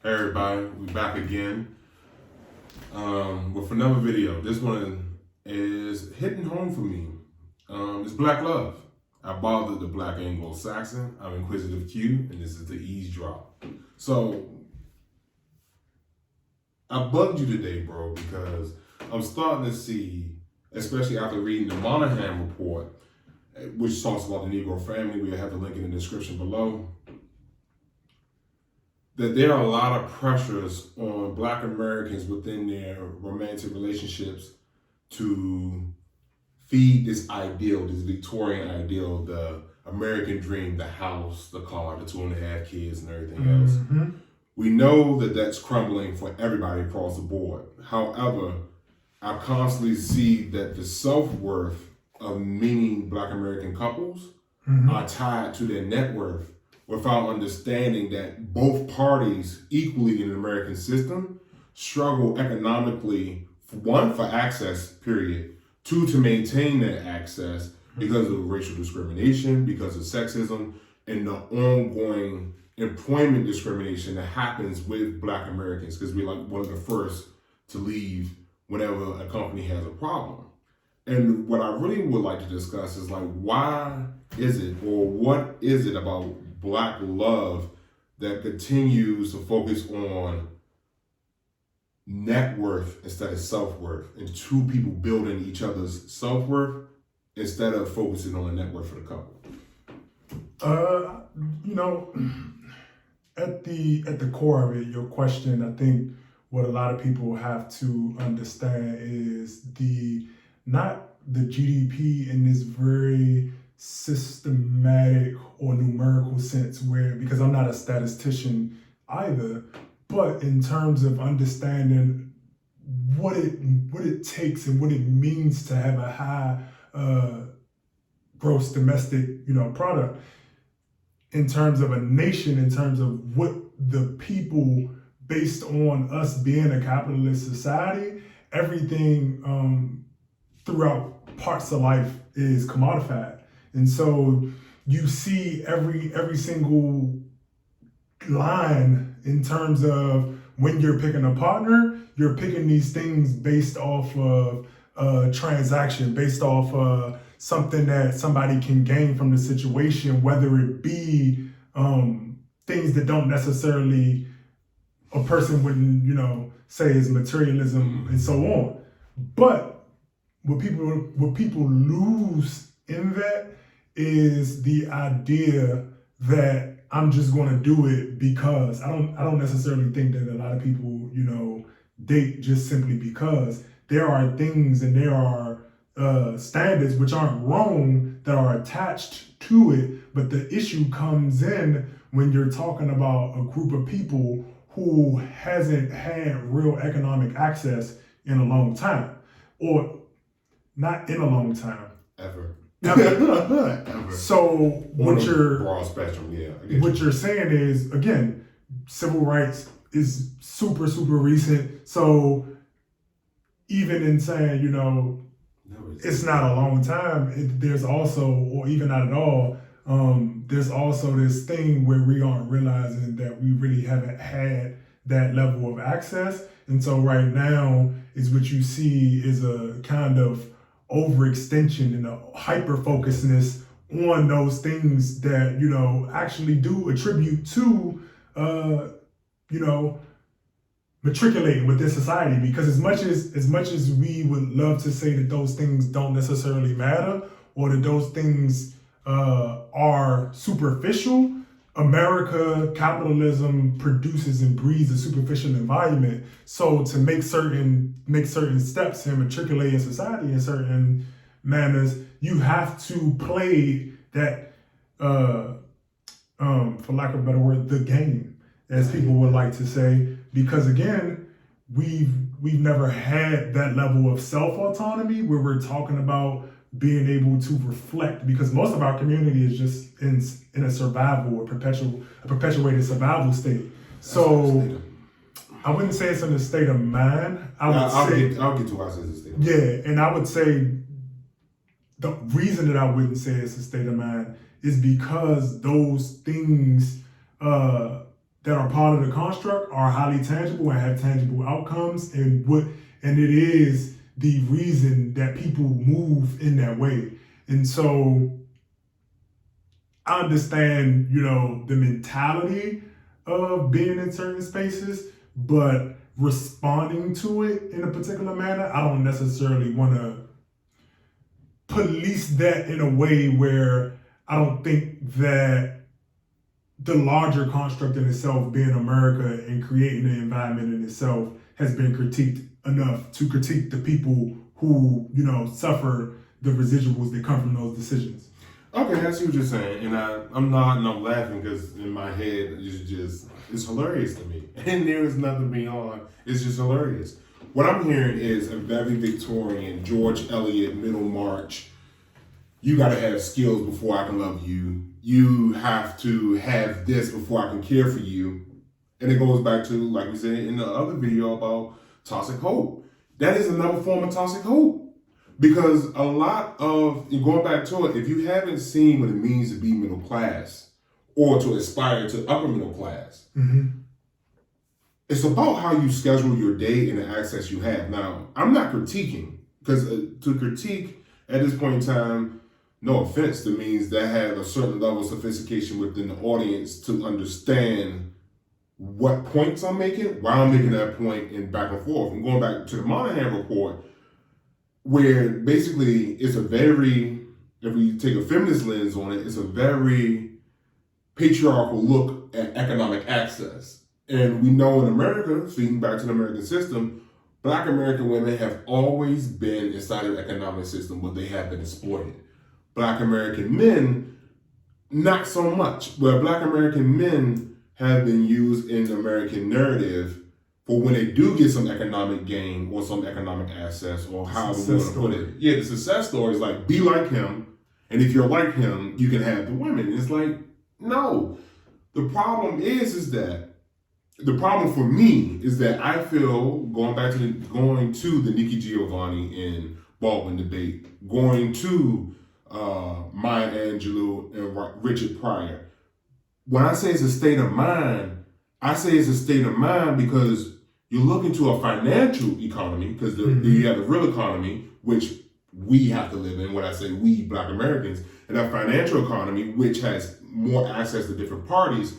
Hey everybody, we back again with another video. This one is hitting home for me. It's Black Love. I bothered the Black Anglo-Saxon. I'm InquisitiveQ, and this is the eavesdrop. So I bugged you today, bro, because I'm starting to see, especially after reading the Moynihan Report, which talks about the Negro Family. We'll have the link in the description below. That there are a lot of pressures on Black Americans within their romantic relationships to feed this ideal, this Victorian ideal, the American dream, the house, the car, the 2.5 kids, and everything else. We know that that's crumbling for everybody across the board. However, I constantly see that the self-worth of many Black American couples are tied to their net worth, without understanding that both parties equally in the American system struggle economically, one, for access, period, two, to maintain that access because of racial discrimination, because of sexism, and the ongoing employment discrimination that happens with Black Americans, because we're like one of the first to leave whenever a company has a problem. And what I really would like to discuss is like, why is it, or what is it about Black love that continues to focus on net worth instead of self-worth, and two people building each other's self-worth instead of focusing on the net worth for the couple? At the core of it, your question, I think what a lot of people have to understand is not the GDP in this very systematic or numerical sense, where, because I'm not a statistician either, but in terms of understanding what it takes and what it means to have a high gross domestic product, in terms of a nation, in terms of what the people, based on us being a capitalist society, everything throughout parts of life is commodified. And so you see every single line in terms of when you're picking a partner, you're picking these things based off of a transaction, based off of something that somebody can gain from the situation, whether it be things that don't necessarily a person wouldn't, say is materialism and so on. But what people lose in that is the idea that I'm just going to do it because. I don't necessarily think that a lot of people, date just simply because. There are things and there are standards which aren't wrong that are attached to it, but the issue comes in when you're talking about a group of people who hasn't had real economic access in a long time, or not in a long time. Ever. So what you're broad spectrum, what you're saying is, again, civil rights is super, super recent. So even in saying, it's not a long time, there's also, or even not at all, there's also this thing where we aren't realizing that we really haven't had that level of access. And so right now is what you see is a kind of overextension and a hyper-focusedness on those things that, actually do attribute to, matriculating within society. Because as much as we would love to say that those things don't necessarily matter, or that those things are superficial, America, capitalism produces and breeds a superficial environment. So to make certain steps and matriculate in society in certain manners, you have to play that, for lack of a better word, the game, as people would like to say. Because again, we've never had that level of self-autonomy where we're talking about being able to reflect, because most of our community is just in a survival, a perpetuated survival state. So I wouldn't say it's in a state of mind. I'll get to why I say it's a state of mind. Yeah, and I would say the reason that I wouldn't say it's a state of mind is because those things that are part of the construct are highly tangible and have tangible outcomes, and it is the reason that people move in that way. And so I understand, the mentality of being in certain spaces, but responding to it in a particular manner, I don't necessarily want to police that in a way where I don't think that the larger construct in itself, being America and creating the environment in itself, has been critiqued enough to critique the people who, suffer the residuals that come from those decisions. Okay, I see what you're saying, and I'm nodding, I'm laughing because in my head it's hilarious to me, and there is nothing beyond. It's just hilarious. What I'm hearing is a very Victorian, George Eliot, Middlemarch. You got to have skills before I can love you. You have to have this before I can care for you, and it goes back to, like we said in the other video, about toxic hope. That is another form of toxic hope. Because a lot of, going back to it, if you haven't seen what it means to be middle class or to aspire to upper middle class, it's about how you schedule your day and the access you have. Now, I'm not critiquing, because to critique at this point in time, no offense, that means that have a certain level of sophistication within the audience to understand what points I'm making, why I'm making that point, and back and forth. I'm going back to the Moynihan Report, where basically it's a very, if we take a feminist lens on it, it's a very patriarchal look at economic access. And we know in America, feeding back to the American system, Black American women have always been inside of the economic system, but they have been exploited. Black American men, not so much. Where Black American men have been used in the American narrative for when they do get some economic gain or some economic access, or how we want to put it. Yeah, the success story is like, be like him, and if you're like him, you can have the women. It's like, no. The problem the problem for me is that I feel, going to the Nikki Giovanni and Baldwin debate, going to Maya Angelou and Richard Pryor, when I say it's a state of mind, I say it's a state of mind because you look into a financial economy, because you have the real economy, which we have to live in. When I say we, Black Americans, and a financial economy, which has more access to different parties.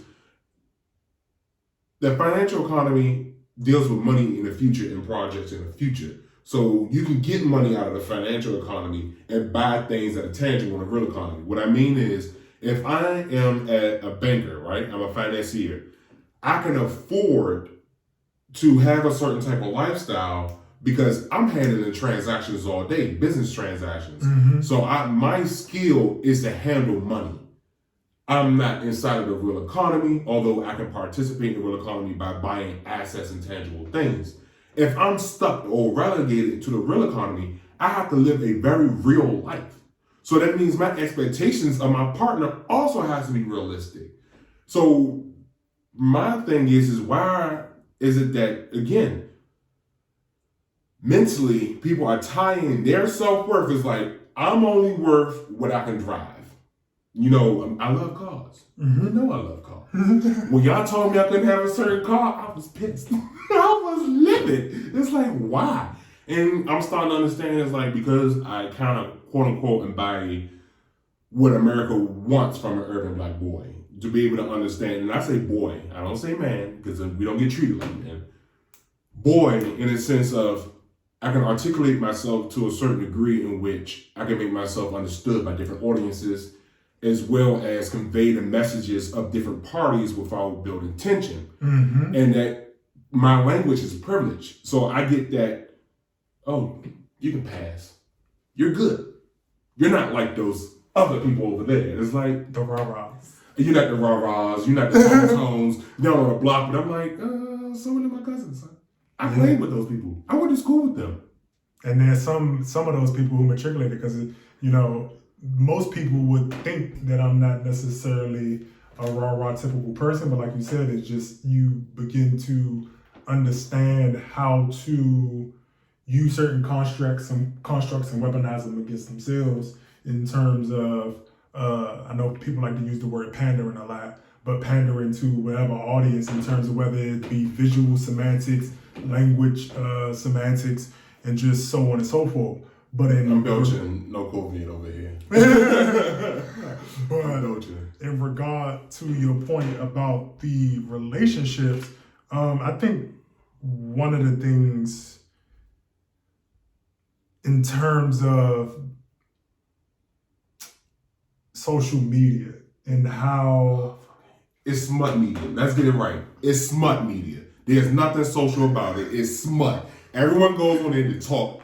The financial economy deals with money in the future and projects in the future. So you can get money out of the financial economy and buy things that are tangible in the real economy. What I mean is, if I am a banker, right, I'm a financier, I can afford to have a certain type of lifestyle because I'm handling transactions all day, business transactions. So my skill is to handle money. I'm not inside of the real economy, although I can participate in the real economy by buying assets and tangible things. If I'm stuck or relegated to the real economy, I have to live a very real life. So that means my expectations of my partner also has to be realistic. So my thing is why is it that, again, mentally, people are tying their self-worth is like, I'm only worth what I can drive. I love cars. You know I love cars. When y'all told me I couldn't have a certain car, I was pissed. I was livid. It's like, why? And I'm starting to understand it's like, because I kind of, quote unquote, embody what America wants from an urban Black boy. To be able to understand, and I say boy, I don't say man, because we don't get treated like men. Boy, in a sense of, I can articulate myself to a certain degree in which I can make myself understood by different audiences, as well as convey the messages of different parties without building tension. And that my language is privilege. So I get that, oh, you can pass. You're good. You're not like those other people over there. It's like the rah-rahs. You're not the rah-rahs. You're not the tones down on the block. But I'm like, some of them are my cousins. I played with those people. I went to school with them. And there's some of those people who matriculated because, most people would think that I'm not necessarily a rah-rah typical person, but like you said, it's just you begin to understand how to use certain constructs and weaponize them against themselves in terms of, I know people like to use the word pandering a lot, but pandering to whatever audience in terms of whether it be visual semantics, language semantics, and just so on and so forth. But I'm belching, no COVID over here. But in regard to your point about the relationships, I think one of the things in terms of social media and how it's smut media. Let's get it right. It's smut media. There's nothing social about it. It's smut. Everyone goes on there to talk.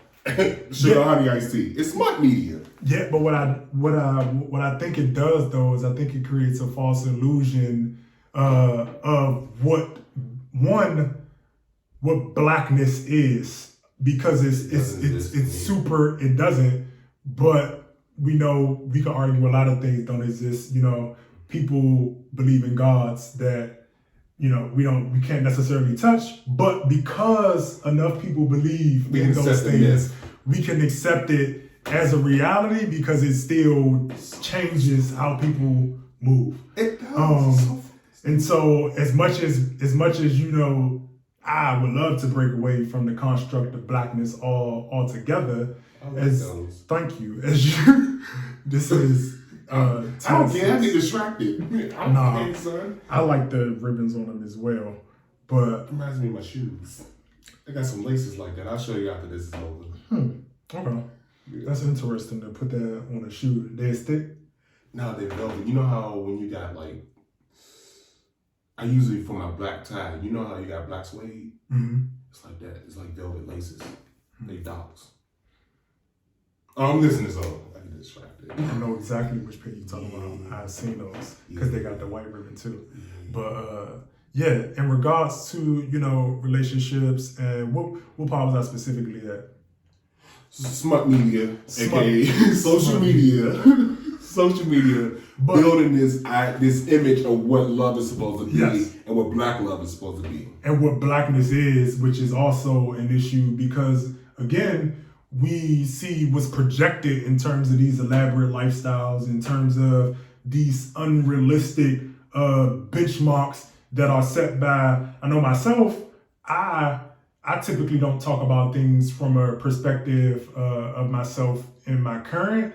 Sugar honey iced tea. It's smut media. Yeah, but what I think it does though is I think it creates a false illusion of what blackness is, because it's super. It doesn't, but we know we can argue a lot of things don't exist. People believe in gods that we can't necessarily touch, but because enough people believe in those things, we can accept it as a reality because it still changes how people move. It does. And so as much as I would love to break away from the construct of blackness altogether. Thank you. As you, this is. I don't care. I get distracted. I like the ribbons on them as well, but it reminds me of my shoes. They got some laces like that. I'll show you after this is over. Okay. Yeah. That's interesting to put that on a shoe. They're thick? No, they're velvet. You know how when you got I usually for my black tie, you know how you got black suede? Mm-hmm. It's like that. It's like velvet laces. They dollars. I'm listening to so I get distracted. I know exactly which pair you're talking about. I've seen those because they got the white ribbon too. But in regards to relationships and what part was I specifically at? Smut media, aka social media. Social media building this image of what love is supposed to be and what black love is supposed to be. And what blackness is, which is also an issue because, again, we see what's projected in terms of these elaborate lifestyles, in terms of these unrealistic benchmarks that are set by, I know myself, I typically don't talk about things from a perspective of myself in my current.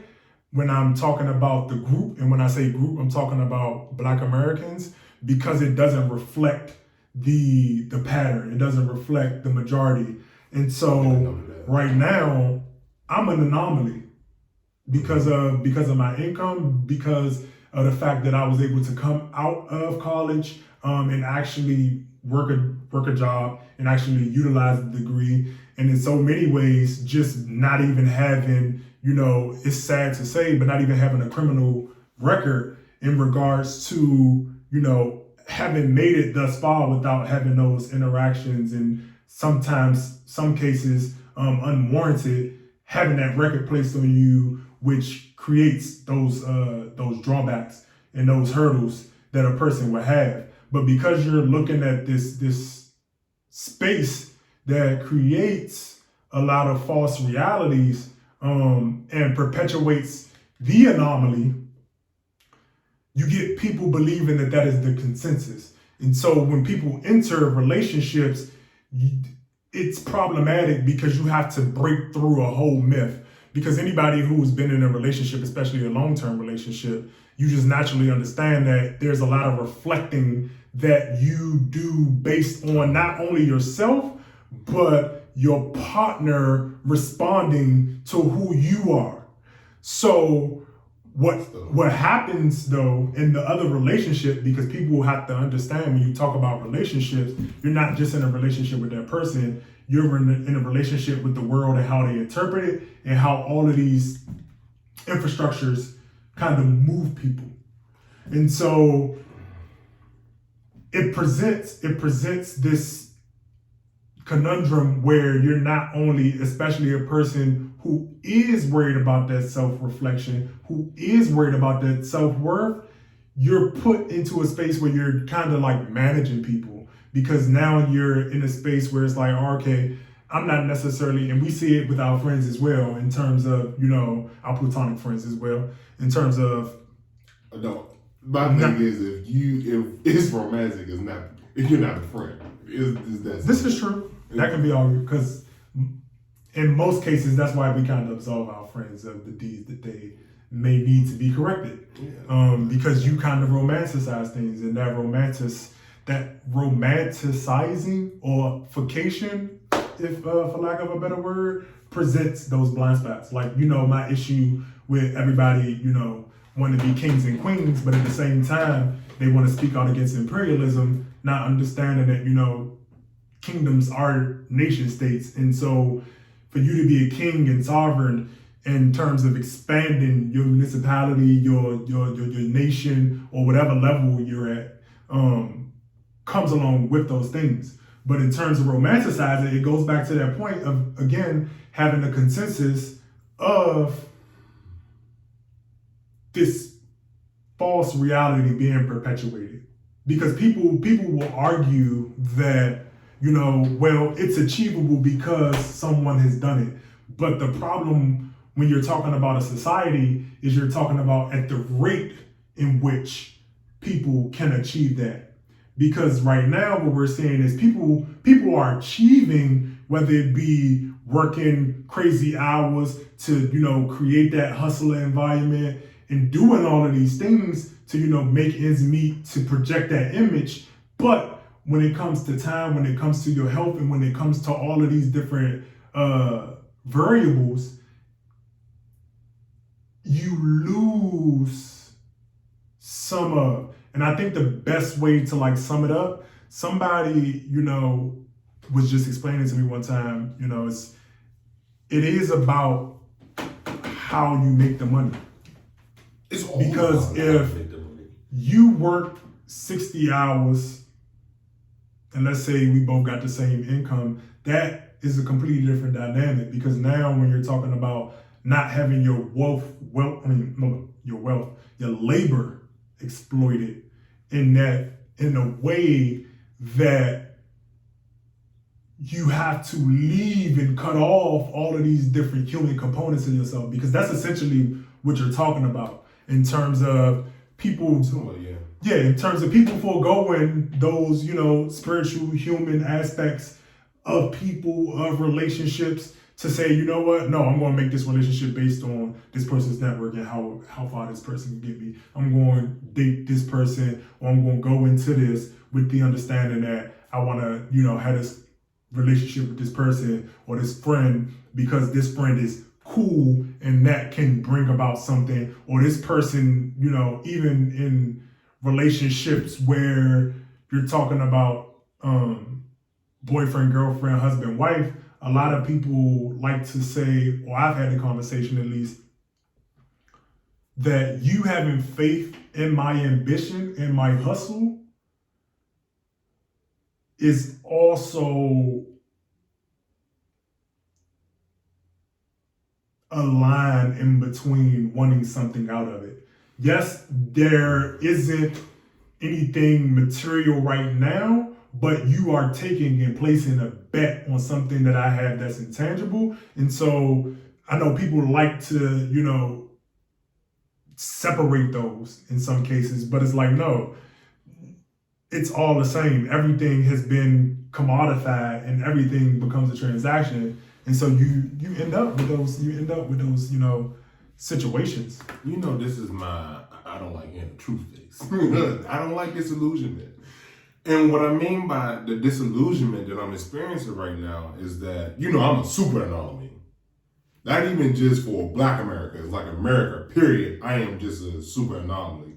When I'm talking about the group, and when I say group, I'm talking about Black Americans, because it doesn't reflect the pattern. It doesn't reflect the majority. And so right now, I'm an anomaly because of my income, because of the fact that I was able to come out of college and actually work a job and actually utilize the degree. And in so many ways, just not even having, it's sad to say, but not even having a criminal record in regards to, having made it thus far without having those interactions and sometimes, some cases, unwarranted, having that record placed on you, which creates those drawbacks and those hurdles that a person would have. But because you're looking at this space that creates a lot of false realities and perpetuates the anomaly, you get people believing that is the consensus. And so when people enter relationships, it's problematic because you have to break through a whole myth. Because anybody who's been in a relationship, especially a long-term relationship, you just naturally understand that there's a lot of reflecting that you do based on not only yourself, but your partner responding to who you are. So what happens though in the other relationship, because people have to understand when you talk about relationships, you're not just in a relationship with that person, you're in a relationship with the world and how they interpret it and how all of these infrastructures kind of move people. And so it presents this conundrum where you're not only, especially a person who is worried about that self-reflection, who is worried about that self-worth, you're put into a space where you're kind of like managing people, because now you're in a space where it's like, okay, I'm not necessarily, and we see it with our friends as well, in terms of, our platonic friends as well, in terms of, no, My thing is, if it's romantic, if you're not a friend. This is true. That can be argued because in most cases, that's why we kind of absolve our friends of the deeds that they may need to be corrected. Yeah. Because you kind of romanticize things, and that romanticizing or fication, if for lack of a better word, presents those blind spots. Like, my issue with everybody, want to be kings and queens, but at the same time, they want to speak out against imperialism, not understanding that, kingdoms are nation states. And so for you to be a king and sovereign in terms of expanding your municipality, your nation, or whatever level you're at, comes along with those things. But in terms of romanticizing, it goes back to that point of, again, having a consensus of this false reality being perpetuated. Because people will argue that, well, it's achievable because someone has done it. But the problem when you're talking about a society is you're talking about at the rate in which people can achieve that. Because right now what we're seeing is people are achieving, whether it be working crazy hours to, create that hustler environment and doing all of these things to, make ends meet, to project that image. But when it comes to time, when it comes to your health, and when it comes to all of these different variables, you lose some of. And I think the best way to sum it up, somebody, was just explaining to me one time, it is about how you make the money. It's all because about how you if make the money. You work 60 hours, and let's say we both got the same income, that is a completely different dynamic. Because now when you're talking about not having your your labor exploited in a way that you have to leave and cut off all of these different human components of yourself, because that's essentially what you're talking about in terms of people. In terms of people foregoing those, spiritual human aspects of people, of relationships, to say, you know what, no, I'm going to make this relationship based on this person's network and how far this person can get me. I'm going to date this person, or I'm going to go into this with the understanding that I want to, have this relationship with this person or this friend because this friend is cool and that can bring about something. Or this person, even in relationships where you're talking about boyfriend, girlfriend, husband, wife, a lot of people like to say, or I've had the conversation at least, that you having faith in my ambition and my hustle is also a line in between wanting something out of it. Yes, there isn't anything material right now, but you are taking and placing a bet on something that I have that's intangible. And so I know people like to, separate those in some cases, but it's like, no, it's all the same. Everything has been commodified and everything becomes a transaction. And so you end up with those, situations. This is I don't like hearing the truth face. I don't like disillusionment. And what I mean by the disillusionment that I'm experiencing right now is that, I'm a super anomaly. Not even just for Black America, it's like America, period. I am just a super anomaly.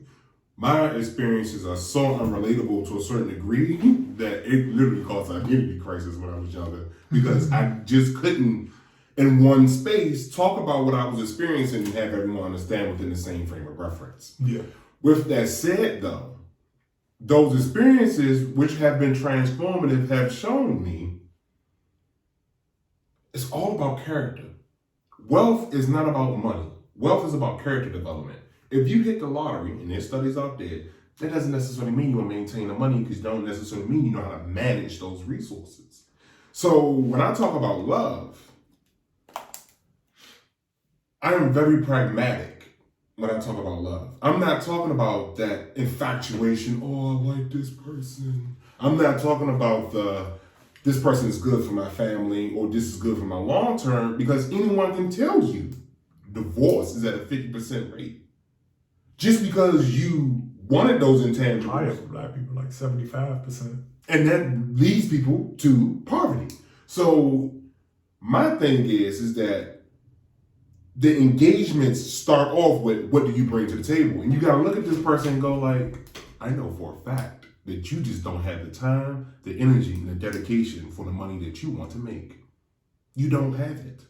My experiences are so unrelatable to a certain degree that it literally caused an identity crisis when I was younger, because I just couldn't, in one space, talk about what I was experiencing and have everyone understand within the same frame of reference. Yeah. With that said, though, those experiences, which have been transformative, have shown me it's all about character. Wealth is not about money. Wealth is about character development. If you hit the lottery, and there's studies out there, that doesn't necessarily mean you will maintain the money, because it don't necessarily mean you know how to manage those resources. So when I talk about love, I am very pragmatic when I talk about love. I'm not talking about that infatuation, oh, I like this person. I'm not talking about this person is good for my family or this is good for my long term, because anyone can tell you divorce is at a 50% rate. Just because you wanted those intangibles. Higher for black people, like 75%. And that leads people to poverty. So my thing is that the engagements start off with, what do you bring to the table? And you got to look at this person and go like, I know for a fact that you just don't have the time, the energy, and the dedication for the money that you want to make. You don't have it.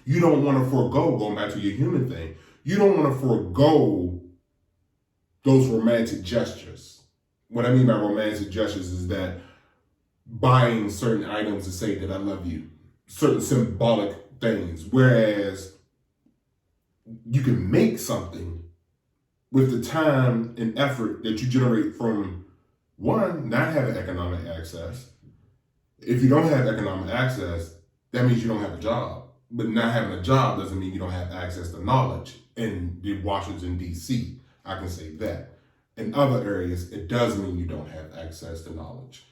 You don't want to forego, going back to your human thing, you don't want to forego those romantic gestures. What I mean by romantic gestures is that buying certain items to say that I love you, certain symbolic things, whereas you can make something with the time and effort that you generate from, one, not having economic access. If you don't have economic access, that means you don't have a job. But not having a job doesn't mean you don't have access to knowledge. In Washington, D.C., I can say that. In other areas, it does mean you don't have access to knowledge.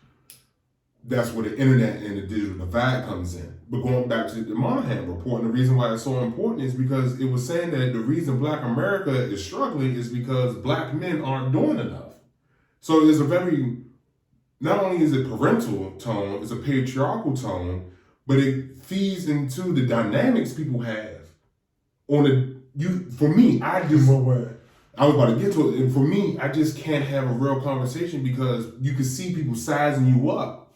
That's where the internet and the digital divide comes in. But going back to the Moynihan Report, and the reason why it's so important is because it was saying that the reason Black America is struggling is because Black men aren't doing enough. So there's a very, not only is it parental tone, it's a patriarchal tone, but it feeds into the dynamics people have. For me, I was about to get to it, and for me, I just can't have a real conversation because you can see people sizing you up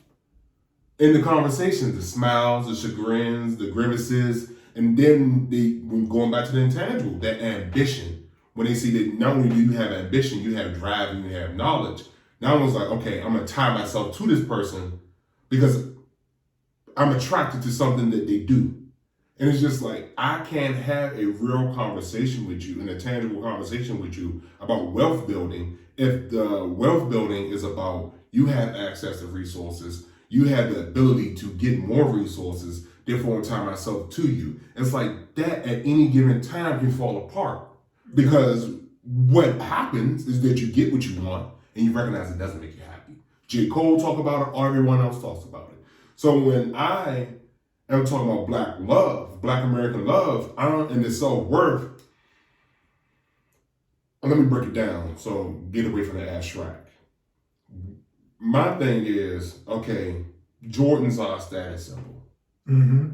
in the conversations, the smiles, the chagrins, the grimaces, and then when going back to the intangible, that ambition. When they see that not only do you have ambition, you have drive and you have knowledge. Now I was like, okay, I'm gonna tie myself to this person because I'm attracted to something that they do. And it's just like, I can't have a real conversation with you, an intangible conversation with you about wealth building if the wealth building is about you have access to resources, you have the ability to get more resources, therefore I tie myself to you. It's like that at any given time can fall apart because what happens is that you get what you want and you recognize it doesn't make you happy. J. Cole talk about it, or everyone else talks about it. So when I am talking about Black love, Black American love, and the self-worth, let me break it down so get away from the abstract. My thing is, okay, Jordans are a status symbol. Mm-hmm.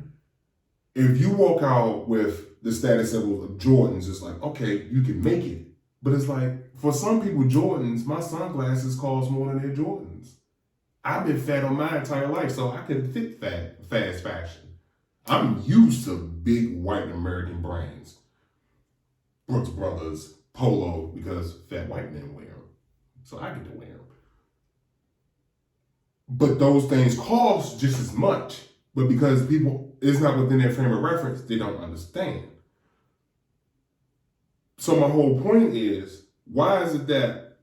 If you walk out with the status symbol of Jordans, it's like, okay, you can make it. But it's like, for some people, Jordans, my sunglasses cost more than their Jordans. I've been fat on my entire life, so I can fit fast fashion. I'm used to big white American brands. Brooks Brothers, Polo, because fat white men wear them. So I get to wear them. But those things cost just as much. But because people, it's not within their frame of reference, they don't understand. So my whole point is, why is it that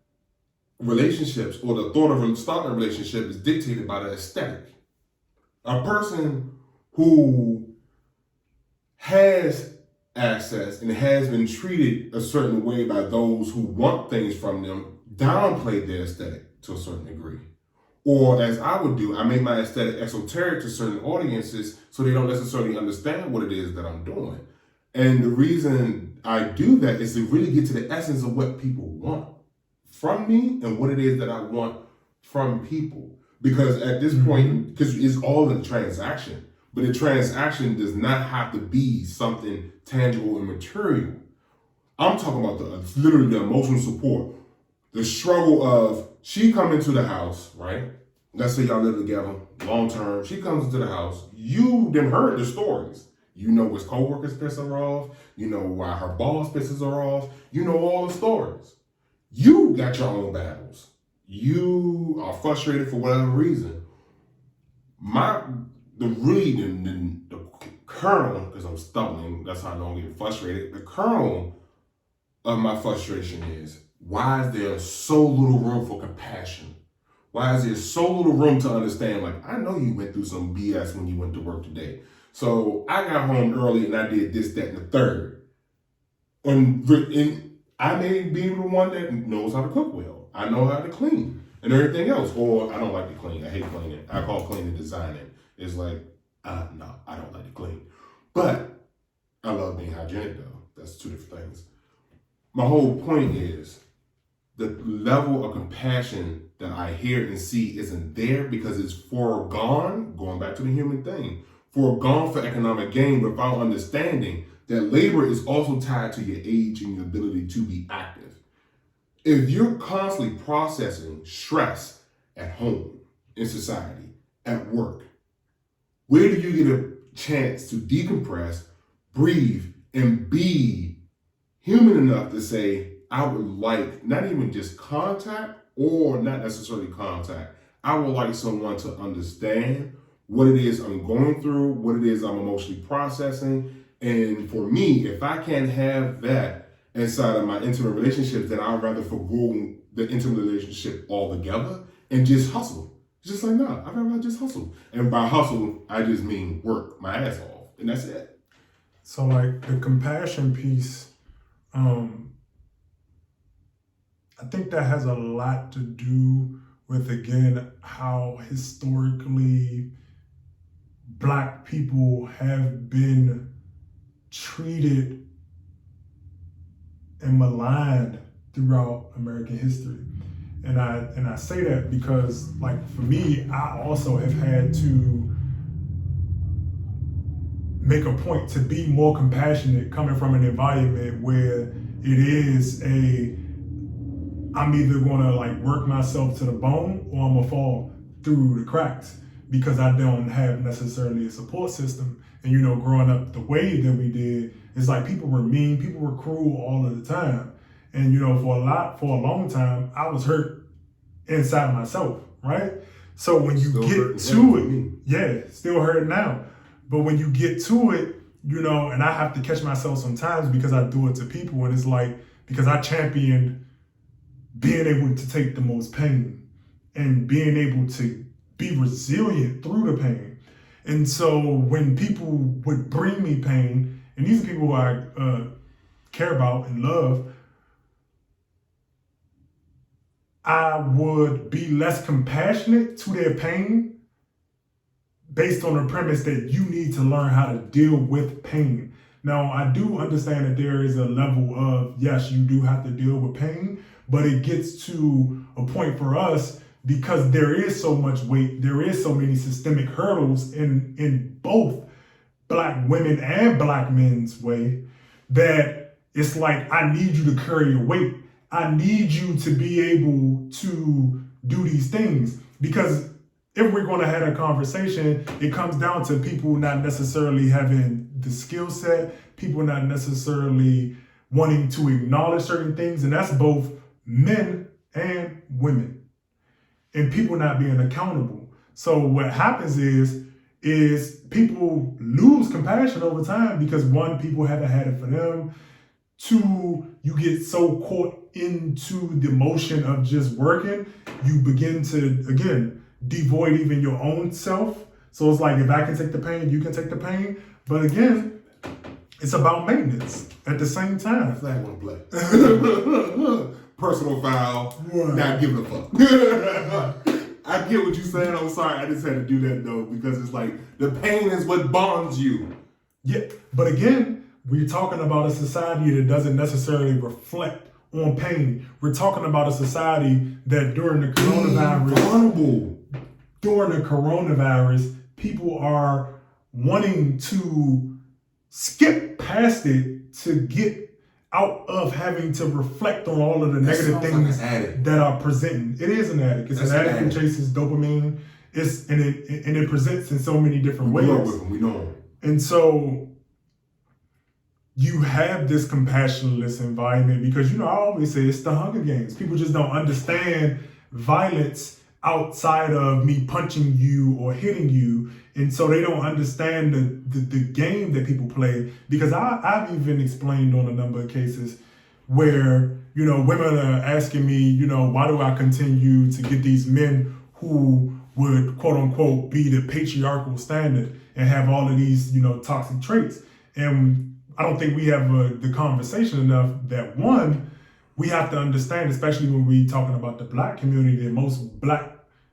relationships or the thought of starting a relationship is dictated by the aesthetic? A person who has access and has been treated a certain way by those who want things from them downplay their aesthetic to a certain degree. Or as I would do, I make my aesthetic esoteric to certain audiences so they don't necessarily understand what it is that I'm doing. And the reason I do that is to really get to the essence of what people want from me and what it is that I want from people. Because at this point, because it's all a transaction, but a transaction does not have to be something tangible and material. I'm talking about literally the emotional support, the struggle of she come into the house, right? Let's say y'all live together long term. She comes into the house. You then heard the stories. You know which coworkers piss her off. You know why her boss pisses her off. You know all the stories. You got your own battles. You are frustrated for whatever reason. The kernel, because I'm stumbling, that's how I know I'm getting frustrated. The kernel of my frustration is, why is there so little room for compassion? Why is there so little room to understand, like, I know you went through some BS when you went to work today. So I got home early and I did this, that, and the third. And I may be the one that knows how to cook well. I know how to clean and everything else. Or I don't like to clean. I hate cleaning. I call cleaning designing. It's like, no, I don't like to clean. But I love being hygienic though. That's two different things. My whole point is the level of compassion that I hear and see isn't there because it's foregone, going back to the human thing, foregone for economic gain without understanding that labor is also tied to your age and your ability to be active. If you're constantly processing stress at home, in society, at work, where do you get a chance to decompress, breathe, and be human enough to say, I would like not even just contact or not necessarily contact. I would like someone to understand what it is I'm going through, what it is I'm emotionally processing. And for me, if I can't have that inside of my intimate relationships, then I'd rather forgo the intimate relationship altogether and just hustle. It's just like, nah, I'd rather just hustle. And by hustle, I just mean work my ass off. And that's it. So like the compassion piece, I think that has a lot to do with, again, how historically Black people have been treated and maligned throughout American history. And I say that because, like, for me, I also have had to make a point to be more compassionate coming from an environment where it is I'm either gonna like work myself to the bone or I'm gonna fall through the cracks because I don't have necessarily a support system. And you know, growing up the way that we did, it's like people were mean, people were cruel all of the time. And you know, for a long time, I was hurt inside myself, right? So when you get to it, yeah, still hurt now. But when you get to it, you know, and I have to catch myself sometimes because I do it to people, and it's like, because I championed being able to take the most pain and being able to be resilient through the pain. And so when people would bring me pain, and these are people who I care about and love, I would be less compassionate to their pain based on the premise that you need to learn how to deal with pain. Now, I do understand that there is a level of, yes, you do have to deal with pain, but it gets to a point for us because there is so much weight, there is so many systemic hurdles in both Black women and Black men's way, that it's like, I need you to carry your weight. I need you to be able to do these things. Because if we're going to have a conversation, it comes down to people not necessarily having the skill set, people not necessarily wanting to acknowledge certain things, and that's both men and women, and people not being accountable. So what happens is people lose compassion over time because one, people haven't had it for them. Two, you get so caught into the motion of just working, you begin to, again, devoid even your own self. So it's like, if I can take the pain, you can take the pain. But again, it's about maintenance at the same time. Flag want to play. Personal foul, Right. Not giving a fuck. I get what you're saying. I'm sorry. I just had to do that though, because it's like the pain is what bonds you. Yeah, but again, we're talking about a society that doesn't necessarily reflect on pain. We're talking about a society that during the coronavirus, people are wanting to skip past it to get out of having to reflect on all of the negative things that are presenting. It is an addict. It's an addict who chases dopamine. And it presents in so many different ways. We know him. And so you have this compassionless environment because, you know, I always say it's the Hunger Games. People just don't understand violence outside of me punching you or hitting you. And so they don't understand the game that people play, because I've even explained on a number of cases where, you know, women are asking me, you know, why do I continue to get these men who would, quote unquote, be the patriarchal standard and have all of these, you know, toxic traits. And I don't think we have the conversation enough that, one, we have to understand, especially when we talking about the Black community, that most Black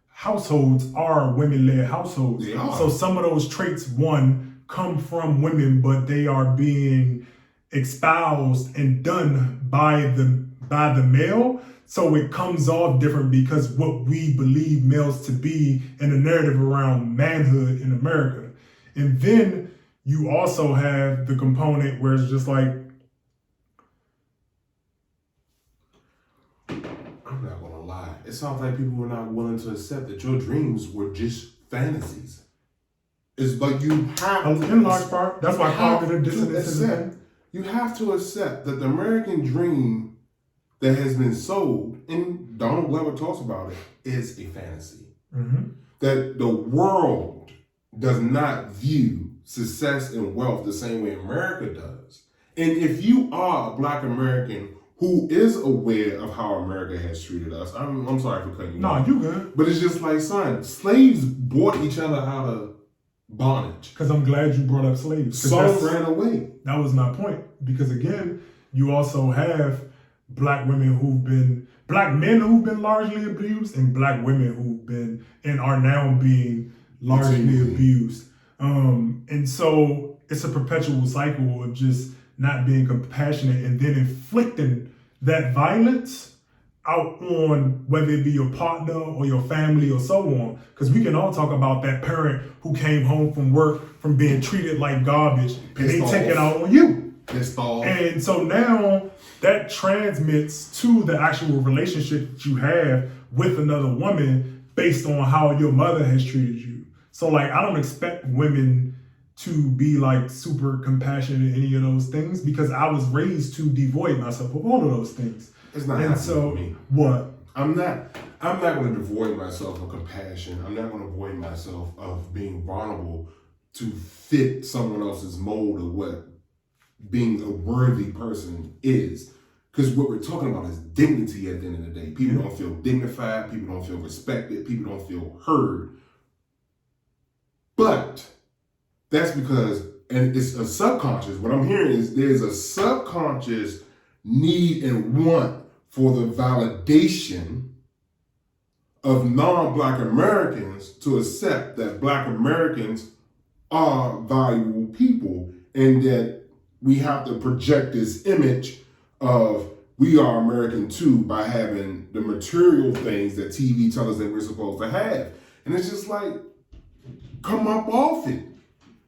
households are women-led households. They are. So some of those traits, one, come from women, but they are being espoused and done by the male. So it comes off different because what we believe males to be in the narrative around manhood in America. And then you also have the component where it's just like, I'm not gonna lie. It sounds like people were not willing to accept that your dreams were just fantasies. It's like you have to, in large part, that's why cognitive dissonance is a thing. You have to accept that the American dream that has been sold, and Donald Glover talks about it, is a fantasy. Mm-hmm. That the world does not view success and wealth the same way America does. And if you are a Black American who is aware of how America has treated us, I'm sorry for cutting you off. No, you good. But it's just like, son, slaves bought each other out of bondage. Because I'm glad you brought up slaves. Some ran away. That was my point. Because again, you also have Black men who've been largely abused, and Black women who've been and are now being largely abused. And so it's a perpetual cycle of just not being compassionate and then inflicting that violence out on whether it be your partner or your family or so on. Because we can all talk about that parent who came home from work from being treated like garbage and they take it out on you. Pissed off. And so now that transmits to the actual relationship that you have with another woman based on how your mother has treated you. So like, I don't expect women to be like super compassionate in any of those things because I was raised to devoid myself of all of those things. It's not and happening so for me. What? I'm not going to devoid myself of compassion. I'm not going to avoid myself of being vulnerable to fit someone else's mold of what being a worthy person is. Because what we're talking about is dignity at the end of the day. People don't feel dignified. People don't feel respected. People don't feel heard. But that's because, and it's a subconscious, what I'm hearing is there's a subconscious need and want for the validation of non-Black Americans to accept that Black Americans are valuable people and that we have to project this image of we are American too by having the material things that TV tell us that we're supposed to have. And it's just like, come up off it.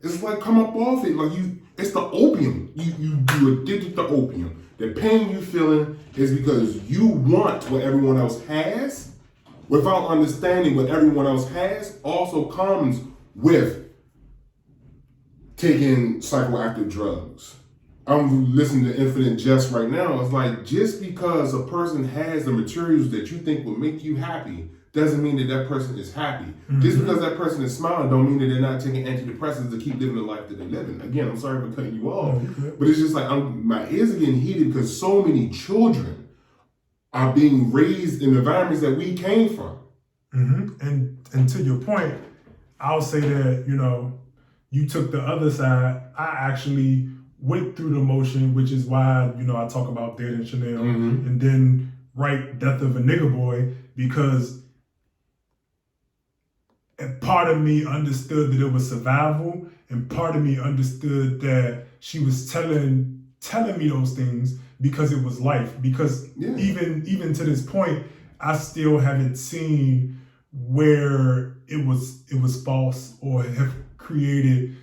It's like, come up off it. Like it's the opium. You're addicted to opium. The pain you feeling is because you want what everyone else has without understanding what everyone else has also comes with taking psychoactive drugs. I'm listening to Infinite Jest right now. It's like, just because a person has the materials that you think will make you happy doesn't mean that that person is happy. Mm-hmm. Just because that person is smiling don't mean that they're not taking antidepressants to keep living the life that they're living. Again, I'm sorry for cutting you off, but it's just like my ears are getting heated because so many children are being raised in environments that we came from. Mm-hmm. And to your point, I'll say that, you took the other side. I actually went through the motion, which is why, I talk about Dead and Chanel and then write Death of a Nigger Boy, because part of me understood that it was survival, and part of me understood that she was telling me those things because it was life. Because even to this point, I still haven't seen where it was false or have created,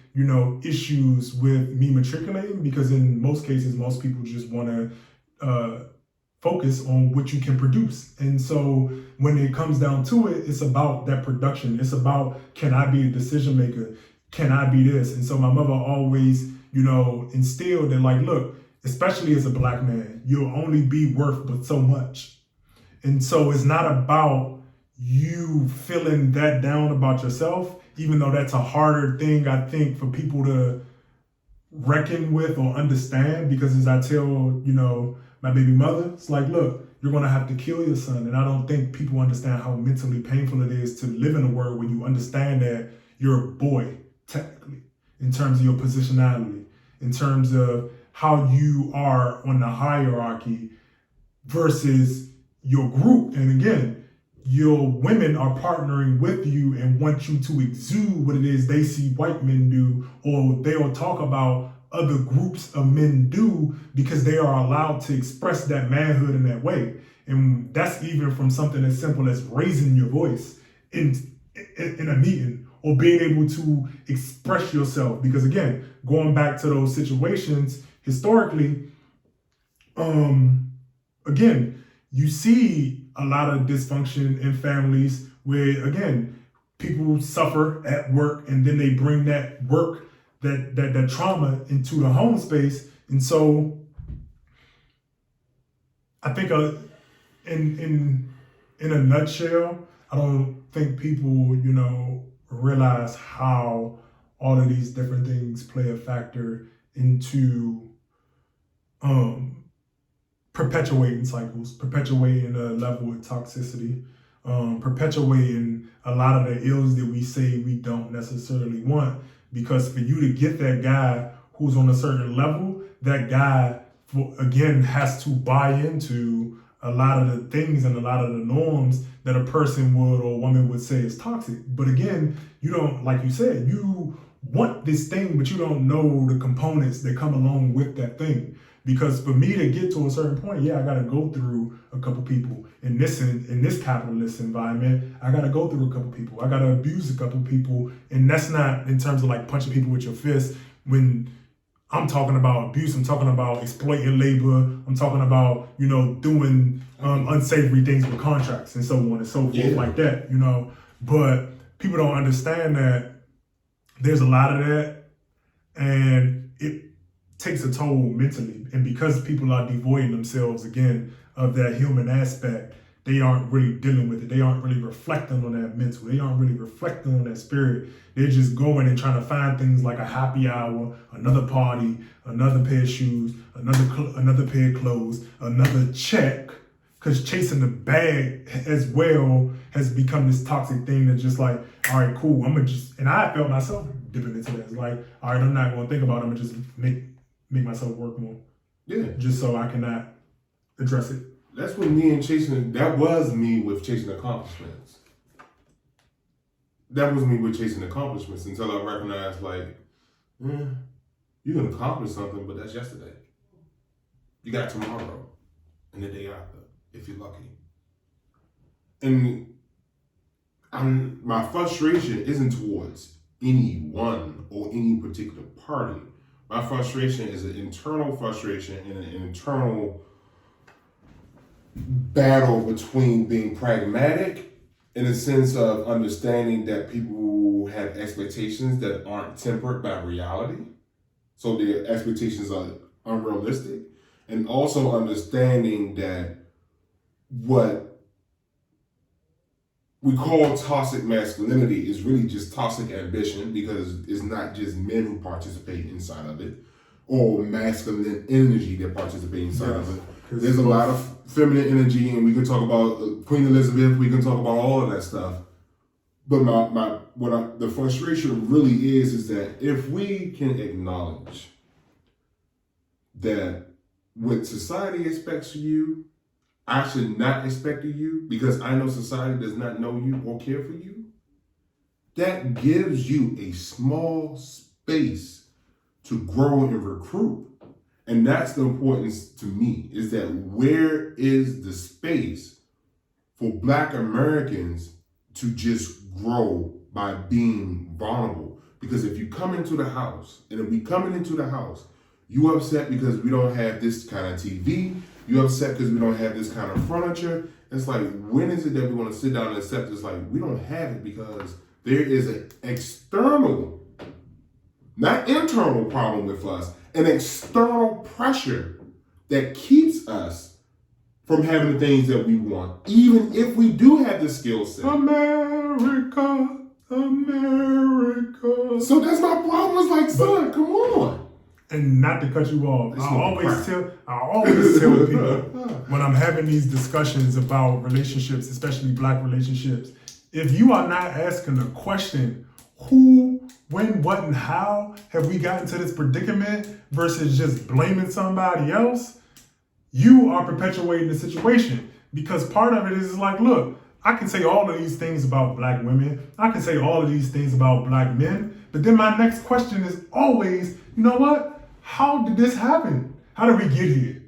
issues with me matriculating, because in most cases, most people just want to focus on what you can produce. And so when it comes down to it, it's about that production. It's about, can I be a decision maker? Can I be this? And so my mother always, instilled that, like, look, especially as a Black man, you'll only be worth but so much. And so it's not about you feeling that down about yourself, even though that's a harder thing, I think, for people to reckon with or understand, because as I tell, my baby mother, it's like, look, you're going to have to kill your son. And I don't think people understand how mentally painful it is to live in a world when you understand that you're a boy, technically, in terms of your positionality, in terms of how you are on the hierarchy versus your group. And again, your women are partnering with you and want you to exude what it is they see white men do, or they'll talk about other groups of men do because they are allowed to express that manhood in that way. And that's even from something as simple as raising your voice in a meeting, or being able to express yourself. Because again, going back to those situations historically, again, you see a lot of dysfunction in families where, again, people suffer at work and then they bring that work, that trauma into the home space. And so I think in a nutshell, I don't think people, realize how all of these different things play a factor into perpetuating cycles, perpetuating a level of toxicity, perpetuating a lot of the ills that we say we don't necessarily want. Because for you to get that guy who's on a certain level, that guy, again, has to buy into a lot of the things and a lot of the norms that a person would or a woman would say is toxic. But again, you don't, like you said, you want this thing, but you don't know the components that come along with that thing. Because for me to get to a certain point, I got to go through a couple people in this capitalist environment. I got to go through a couple people. I got to abuse a couple people, and that's not in terms of like punching people with your fist. When I'm talking about abuse, I'm talking about exploiting labor. I'm talking about doing unsavory things with contracts and so on and so forth like that. But people don't understand that there's a lot of that, and it takes a toll mentally. And because people are devoiding themselves again of that human aspect, they aren't really dealing with it. They aren't really reflecting on that mental. They aren't really reflecting on that spirit. They're just going and trying to find things like a happy hour, another party, another pair of shoes, another pair of clothes, another check. Because chasing the bag as well has become this toxic thing that's just like, all right, cool. And I felt myself dipping into that. It's like, all right, I'm not going to think about it. I'm going to just make myself work more. Yeah. Just so I cannot address it. That was me with chasing accomplishments. That was me with chasing accomplishments until I recognized, like, you can accomplish something, but that's yesterday. You got tomorrow and the day after, if you're lucky. And my frustration isn't towards anyone or any particular party. My frustration is an internal frustration and an internal battle between being pragmatic in the sense of understanding that people have expectations that aren't tempered by reality. So their expectations are unrealistic. And also understanding that what we call toxic masculinity is really just toxic ambition, because it's not just men who participate inside of it, or masculine energy that participate inside of it. There's a lot of feminine energy, and we can talk about Queen Elizabeth, we can talk about all of that stuff. But the frustration really is that if we can acknowledge that what society expects of you, I should not expect of you, because I know society does not know you or care for you, that gives you a small space to grow and recruit. And that's the importance to me, is that where is the space for Black Americans to just grow by being vulnerable? Because if you come into the house, and if we coming into the house, you upset because we don't have this kind of TV, you upset because we don't have this kind of furniture. It's like, when is it that we want to sit down and accept this? Like, we don't have it because there is an external, not internal problem with us, an external pressure that keeps us from having the things that we want, even if we do have the skill set. America. So that's my problem. It's like, son, come on. And not to cut you off, I always tell people when I'm having these discussions about relationships, especially Black relationships, if you are not asking the question, who, when, what, and how have we gotten to this predicament, versus just blaming somebody else, you are perpetuating the situation, because part of it is like, look, I can say all of these things about black women, I can say all of these things about black men, but then my next question is always, you know what? How did this happen? How did we get here?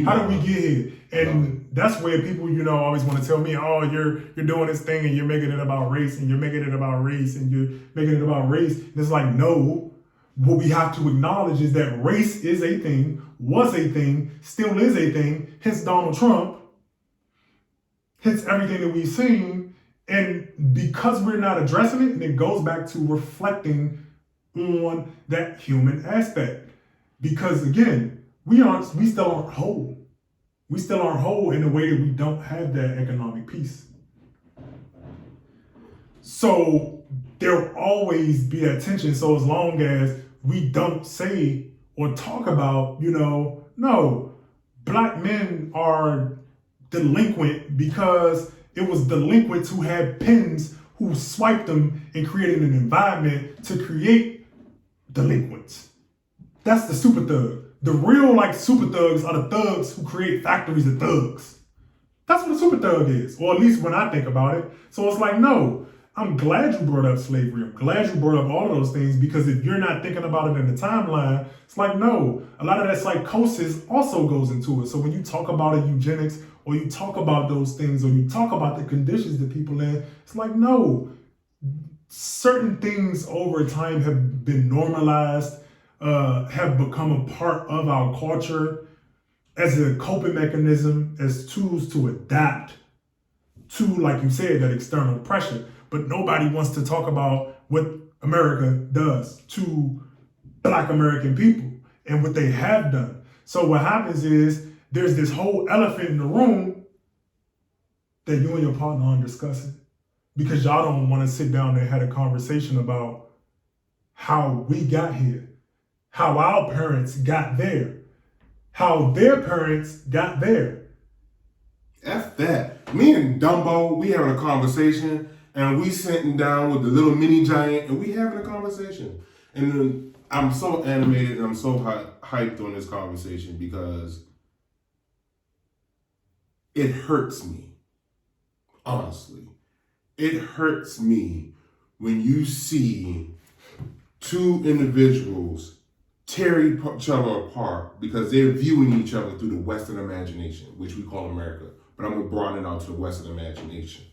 How did we get here? And that's where people, always want to tell me, oh, you're doing this thing and you're making it about race and you're making it about race and you're making it about race. And it's like, no, what we have to acknowledge is that race is a thing, was a thing, still is a thing, hence Donald Trump, hence everything that we've seen. And because we're not addressing it, and it goes back to reflecting on that human aspect. Because again, we still aren't whole. We still aren't whole in the way that we don't have that economic peace. So there'll always be that tension. So as long as we don't say or talk about, no, black men are delinquent because it was delinquents who had pens who swiped them and created an environment to create delinquents. That's the super thug. The real super thugs are the thugs who create factories of thugs. That's what a super thug is, or at least when I think about it. So it's like, no, I'm glad you brought up slavery. I'm glad you brought up all of those things, because if you're not thinking about it in the timeline, it's like, no, a lot of that psychosis also goes into it. So when you talk about eugenics, or you talk about those things, or you talk about the conditions that people in, it's like, no, certain things over time have been normalized, have become a part of our culture as a coping mechanism, as tools to adapt to, like you said, that external pressure. But nobody wants to talk about what America does to Black American people and what they have done. So what happens is there's this whole elephant in the room that you and your partner aren't discussing, because y'all don't want to sit down and have a conversation about how we got here, how our parents got there, how their parents got there. F that. Me and Dumbo, we having a conversation, and we sitting down with the little mini giant, and we having a conversation. And then I'm so animated and I'm so hyped on this conversation because it hurts me. Honestly, it hurts me when you see two individuals tear each other apart because they're viewing each other through the Western imagination, which we call America. But I'm going to broaden it out to the Western imagination.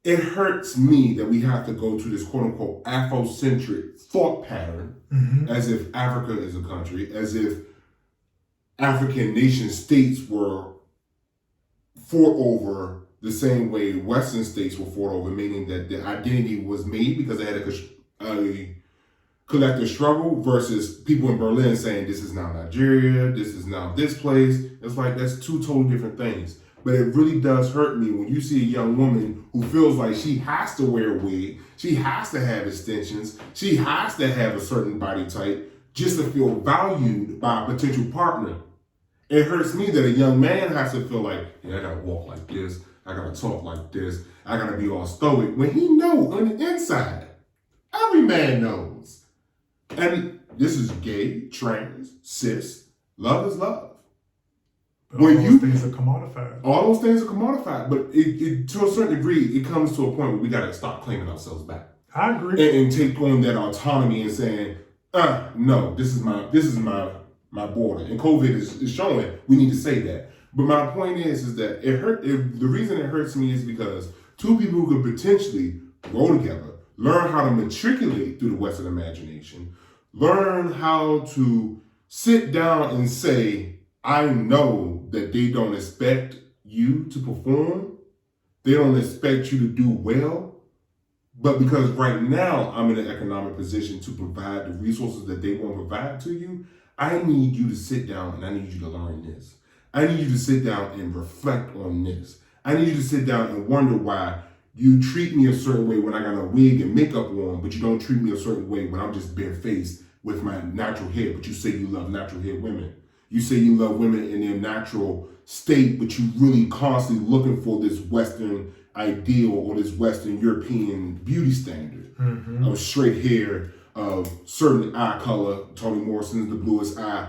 It hurts me that we have to go to this quote-unquote Afrocentric thought pattern, as if Africa is a country, as if African nation states were fought over the same way Western states were fought over, meaning that the identity was made because they had a collective struggle, versus people in Berlin saying this is now Nigeria, this is now this place. It's like, that's two totally different things. But it really does hurt me when you see a young woman who feels like she has to wear a wig, she has to have extensions, she has to have a certain body type just to feel valued by a potential partner. It hurts me that a young man has to feel like, yeah, I gotta walk like this, I gotta talk like this, I gotta be all stoic, when he knows on the inside, every man knows. And this is gay, trans, cis, love is love. All those things are commodified. All those things are commodified, but it to a certain degree, it comes to a point where we gotta stop claiming ourselves back. I agree. And take on that autonomy and saying, no, this is my border. And COVID is showing we need to say that. But my point is that the reason it hurts me is because two people who could potentially grow together, learn how to matriculate through the Western imagination, learn how to sit down and say, I know that they don't expect you to perform. They don't expect you to do well. But because right now I'm in an economic position to provide the resources that they won't provide to you, I need you to sit down and I need you to learn this. I need you to sit down and reflect on this. I need you to sit down and wonder why you treat me a certain way when I got a wig and makeup on, but you don't treat me a certain way when I'm just barefaced with my natural hair, but you say you love natural hair women. You say you love women in their natural state, but you really constantly looking for this Western ideal or this Western European beauty standard of straight hair, of certain eye color. Toni Morrison's the bluest eye.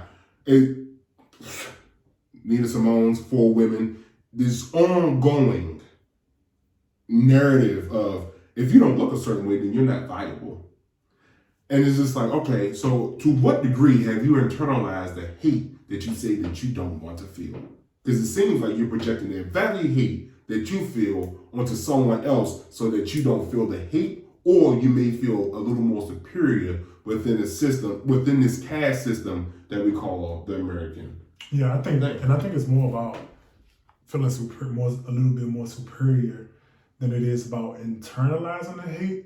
Nina Simone's 4 Women, this ongoing narrative of if you don't look a certain way, then you're not valuable. And it's just like, okay, so to what degree have you internalized the hate that you say that you don't want to feel? Because it seems like you're projecting the very hate that you feel onto someone else so that you don't feel the hate, or you may feel a little more superior within the system, within this caste system that we call the American. Yeah, I think it's more about feeling a little bit more superior than it is about internalizing the hate.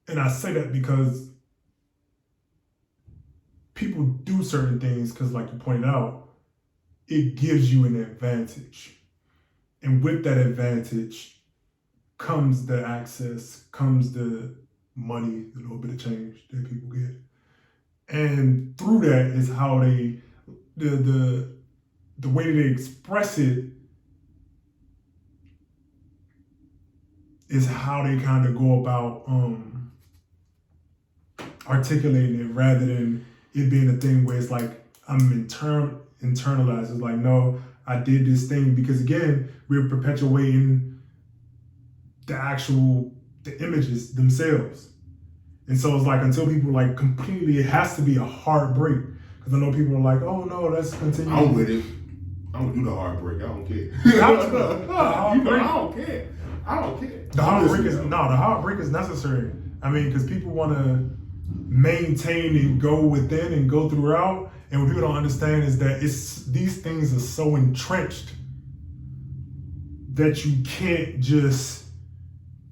And I say that because people do certain things because, like you pointed out, it gives you an advantage. And with that advantage comes the access, comes the money, the little bit of change that people get. And through that is how they, the way they express it is how they kind of go about articulating it, rather than it being a thing where it's like I'm internalized. It's like, no, I did this thing, because again, we're perpetuating the images themselves. And so it's like, until people like completely, it has to be a heartbreak. Because I know people are like, oh no, let's continue. I'm with it. I'm gonna do the heartbreak. I don't care. I don't care. The heartbreak is necessary. I mean, because people want to maintain and go within and go throughout. And what people don't understand is that these things are so entrenched that you can't just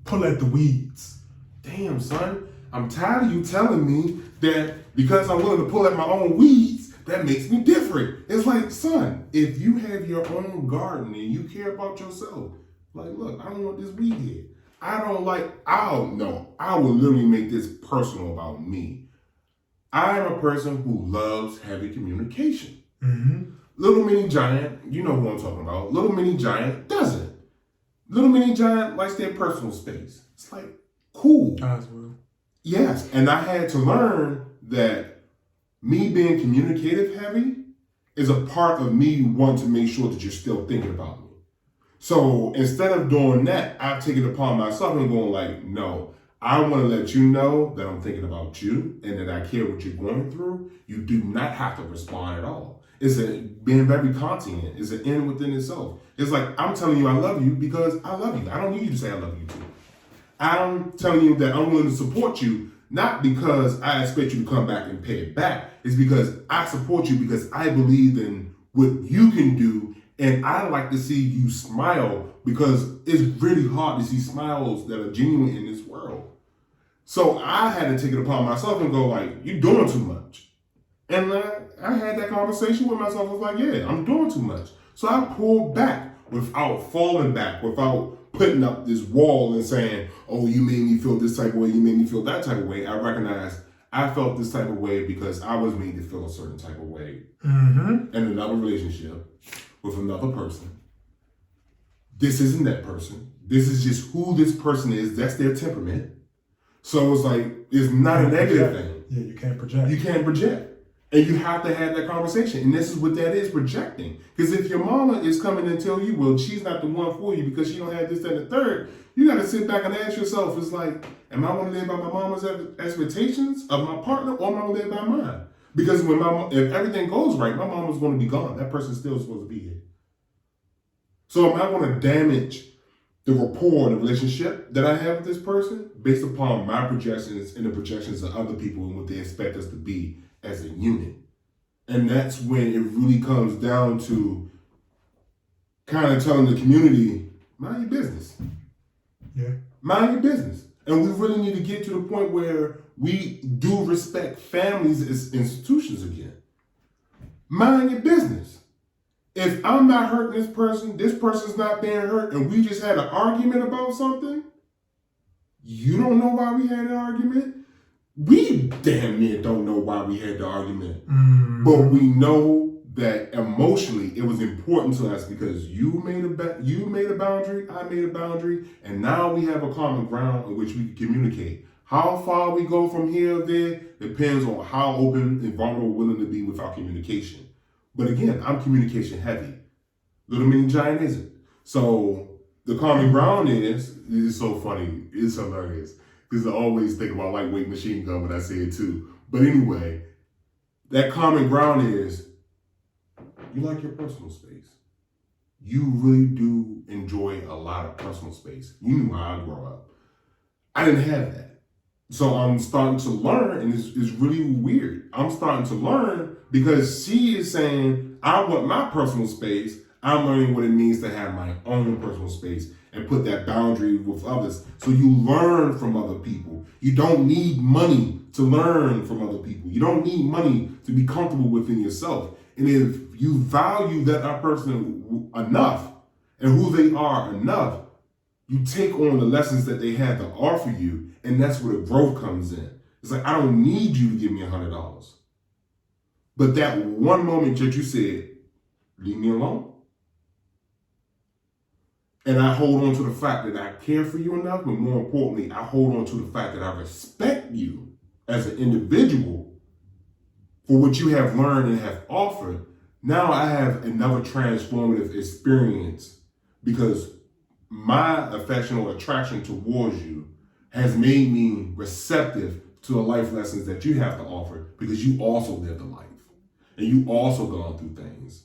pull at the weeds. Damn, son, I'm tired of you telling me that because I'm willing to pull at my own weeds, that makes me different. It's like, son, if you have your own garden and you care about yourself, like, look, I don't want this weed here. I will literally make this personal about me. I am a person who loves heavy communication. Mm-hmm. Little Mini Giant, you know who I'm talking about. Little Mini Giant doesn't. Little Mini Giant likes their personal space. It's like, cool. As well. Yes, and I had to learn that me being communicative heavy is a part of me wanting to make sure that you're still thinking about me. So instead of doing that, I've taken it upon myself and going like, no, I want to let you know that I'm thinking about you and that I care what you're going through. You do not have to respond at all. It's being very continent. It's an end within itself. It's like, I'm telling you I love you because I love you. I don't need you to say I love you too. I'm telling you that I'm willing to support you, not because I expect you to come back and pay it back. It's because I support you because I believe in what you can do, and I like to see you smile, because it's really hard to see smiles that are genuine in this world. So I had to take it upon myself and go like, you're doing too much. And I had that conversation with myself. I was like, yeah, I'm doing too much. So I pulled back without falling back, without putting up this wall and saying, oh, you made me feel this type of way, you made me feel that type of way. I recognized I felt this type of way because I was made to feel a certain type of way. Mm-hmm. In another relationship with another person. This isn't that person. This is just who this person is. That's their temperament. So it's like, it's not a negative thing. Yeah, you can't project. You can't project. And you have to have that conversation. And this is what that is, projecting. Because if your mama is coming and tell you, well, she's not the one for you because she don't have this, that, and the third, you got to sit back and ask yourself, it's like, am I going to live by my mama's expectations of my partner, or am I going to live by mine? Because if everything goes right, my mama's going to be gone. That person's still supposed to be here. So am I going to damage the rapport, the relationship that I have with this person based upon my projections and the projections of other people and what they expect us to be as a unit? And that's when it really comes down to kind of telling the community, mind your business. Yeah. Mind your business. And we really need to get to the point where we do respect families as institutions again. Mind your business. If I'm not hurting this person's not being hurt, and we just had an argument about something, you don't know why we had an argument. We damn near don't know why we had the argument. Mm. But we know that emotionally it was important to us because you made a boundary, I made a boundary, and now we have a common ground in which we can communicate. How far we go from here or there depends on how open and vulnerable we're willing to be with our communication. But again, I'm communication heavy. Little mini giant isn't. So the common ground is so funny. It's hilarious. Because I always think about lightweight machine gun when I say it too. But anyway, that common ground is you like your personal space. You really do enjoy a lot of personal space. You knew how I grew up. I didn't have that. So I'm starting to learn, and it's really weird. I'm starting to learn because she is saying, I want my personal space. I'm learning what it means to have my own personal space and put that boundary with others. So you learn from other people. You don't need money to learn from other people. You don't need money to be comfortable within yourself. And if you value that person enough and who they are enough, you take on the lessons that they have to offer you, and that's where the growth comes in. It's like, I don't need you to give me $100. But that one moment that you said, leave me alone. And I hold on to the fact that I care for you enough, but more importantly, I hold on to the fact that I respect you as an individual for what you have learned and have offered. Now I have another transformative experience because my affection or attraction towards you has made me receptive to the life lessons that you have to offer because you also lived a life and you also gone through things.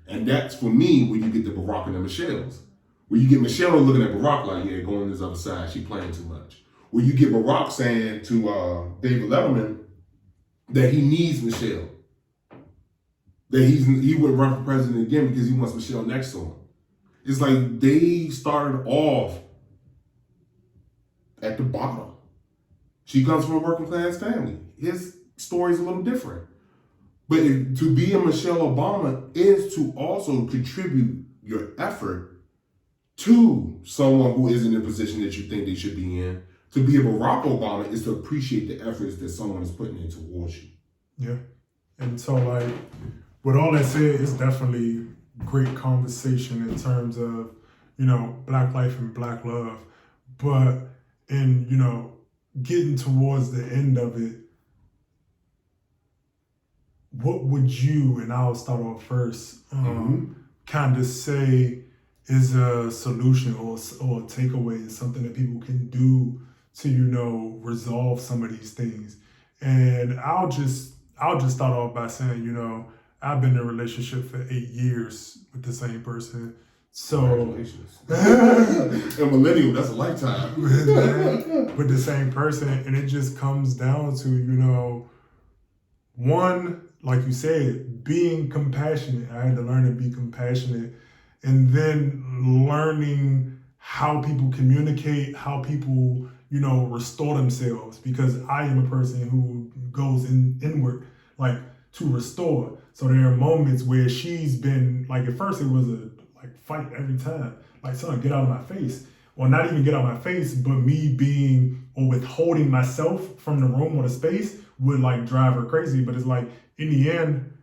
And that's for me when you get the Barack and the Michelle's. Where you get Michelle looking at Barack like, yeah, going on this other side, she playing too much. Where you get Barack saying to David Letterman that he needs Michelle. That he wouldn't run for president again because he wants Michelle next to him. It's like they started off at the bottom. She comes from a working class family. His story's a little different. But to be a Michelle Obama is to also contribute your effort to someone who isn't in a position that you think they should be in. To be a Barack Obama is to appreciate the efforts that someone is putting in towards you. Yeah. And so, like, with all that said, it's definitely great conversation in terms of, Black life and Black love. But in, getting towards the end of it, what would you, and I'll start off first, kind of say is a solution or a takeaway, something that people can do to, resolve some of these things. And I'll just start off by saying, I've been in a relationship for 8 years with the same person. So congratulations. A millennial, that's a lifetime. With the same person. And it just comes down to, one, like you said, being compassionate. I had to learn to be compassionate. And then learning how people communicate, how people, restore themselves. Because I am a person who goes inward, like to restore. So there are moments where she's been, like at first it was a fight every time. Like, son, get out of my face. Or not even get out of my face, but me being or withholding myself from the room or the space would drive her crazy. But it's like, in the end,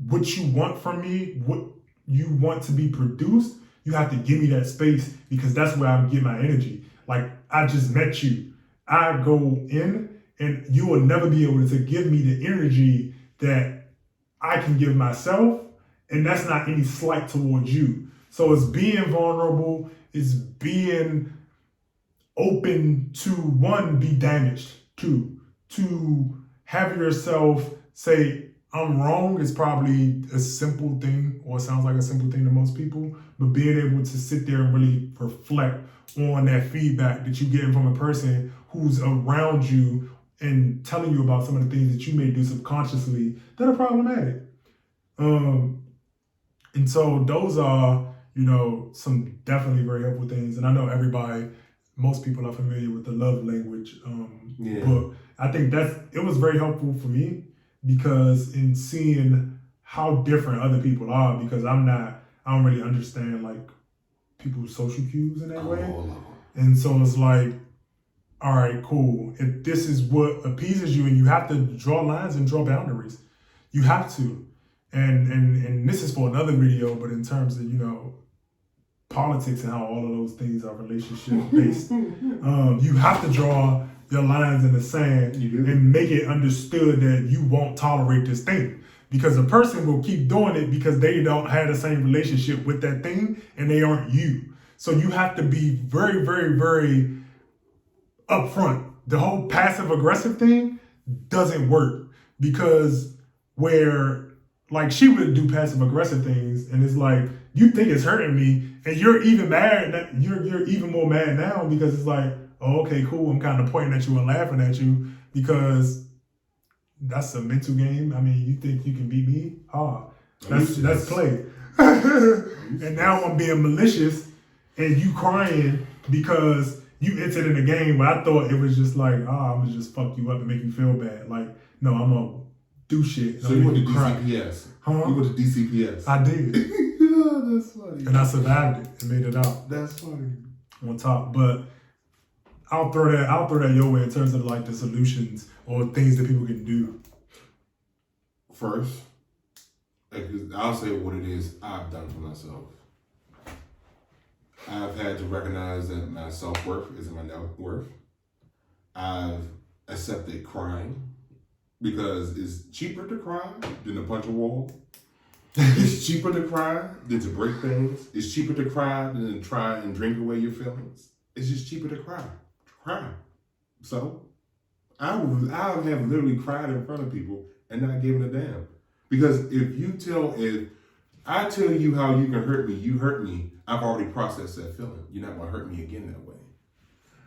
what you want from me, what you want to be produced, you have to give me that space because that's where I get my energy. Like, I just met you. I go in and you will never be able to give me the energy that I can give myself. And that's not any slight towards you. So it's being vulnerable, it's being open to, one, be damaged, two, to have yourself say, I'm wrong is probably a simple thing, or it sounds like a simple thing to most people, but being able to sit there and really reflect on that feedback that you're getting from a person who's around you and telling you about some of the things that you may do subconsciously that are problematic. And so those are, some definitely very helpful things. And I know most people are familiar with the love language book. I think it was very helpful for me because in seeing how different other people are, because I don't really understand people's social cues in that way. And so it's like, all right, cool. If this is what appeases you and you have to draw lines and draw boundaries, you have to. And this is for another video, but in terms of, politics and how all of those things are relationship based, you have to draw your lines in the sand and make it understood that you won't tolerate this thing. because a person will keep doing it because they don't have the same relationship with that thing and they aren't you. So you have to be very, very, very upfront. The whole passive aggressive thing doesn't work because where like she would do passive aggressive things and it's like you think it's hurting me and you're even mad. You're even more mad now because it's like, oh, okay, cool. I'm kind of pointing at you and laughing at you because that's a mental game. I mean, you think you can beat me? That's play. And now I'm being malicious and you crying because you entered in a game where I thought it was just like, I'm gonna just fuck you up and make you feel bad. Like, no, I'm gonna do shit. So you went to DCPS? Huh? You went to DCPS? I did. Yeah, that's funny. And I survived it and made it out. That's funny. On top, but I'll throw that your way in terms of like the solutions or things that people can do. First, I'll say what it is I've done for myself. I've had to recognize that my self-worth isn't my net worth. I've accepted crying because it's cheaper to cry than to punch a wall. It's cheaper to cry than to break things. It's cheaper to cry than to try and drink away your feelings. It's just cheaper to cry. So I have literally cried in front of people and not given a damn. Because if I tell you how you can hurt me, you hurt me, I've already processed that feeling. You're not gonna hurt me again that way.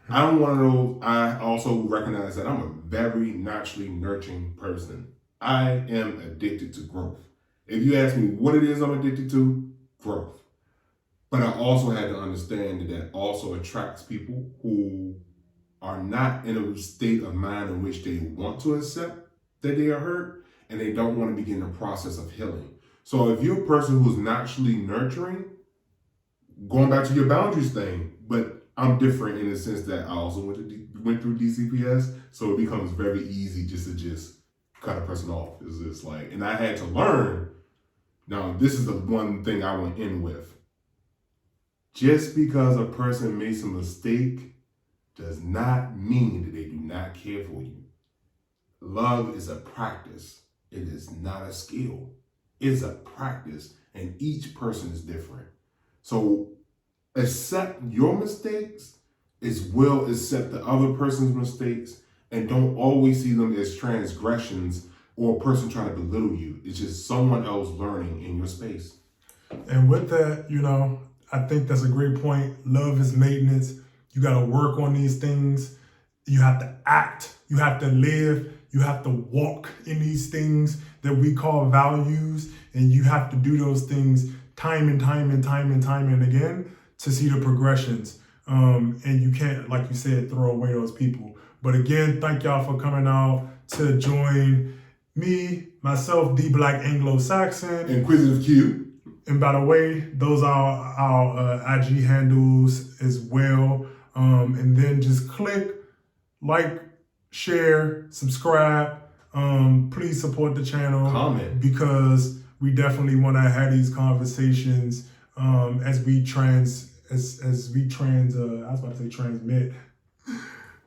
I'm one of those, I also recognize that I'm a very naturally nurturing person. I am addicted to growth. If you ask me what it is I'm addicted to, growth. But I also had to understand that also attracts people who are not in a state of mind in which they want to accept that they are hurt and they don't want to begin the process of healing. So if you're a person who's naturally nurturing, going back to your boundaries thing, but I'm different in the sense that I also went through DCPS, so it becomes very easy just to cut a person off. It's just like, and I had to learn. Now, this is the one thing I went in with. Just because a person makes a mistake does not mean that they do not care for you. Love is a practice. It is not a skill. It's a practice, and each person is different. So accept your mistakes as well as accept the other person's mistakes, and don't always see them as transgressions or a person trying to belittle you. It's just someone else learning in your space. And with that, I think that's a great point. Love is maintenance. You got to work on these things. You have to act. You have to live. You have to walk in these things that we call values. And you have to do those things time and time and again to see the progressions. And you can't, like you said, throw away those people. But again, thank y'all for coming out to join me, myself, TheeBlackAngloSaxon, InquisitiveQ. And by the way, those are our IG handles as well. And then just click, like, share, subscribe. Please support the channel. Comment. Because we definitely want to have these conversations as we transmit.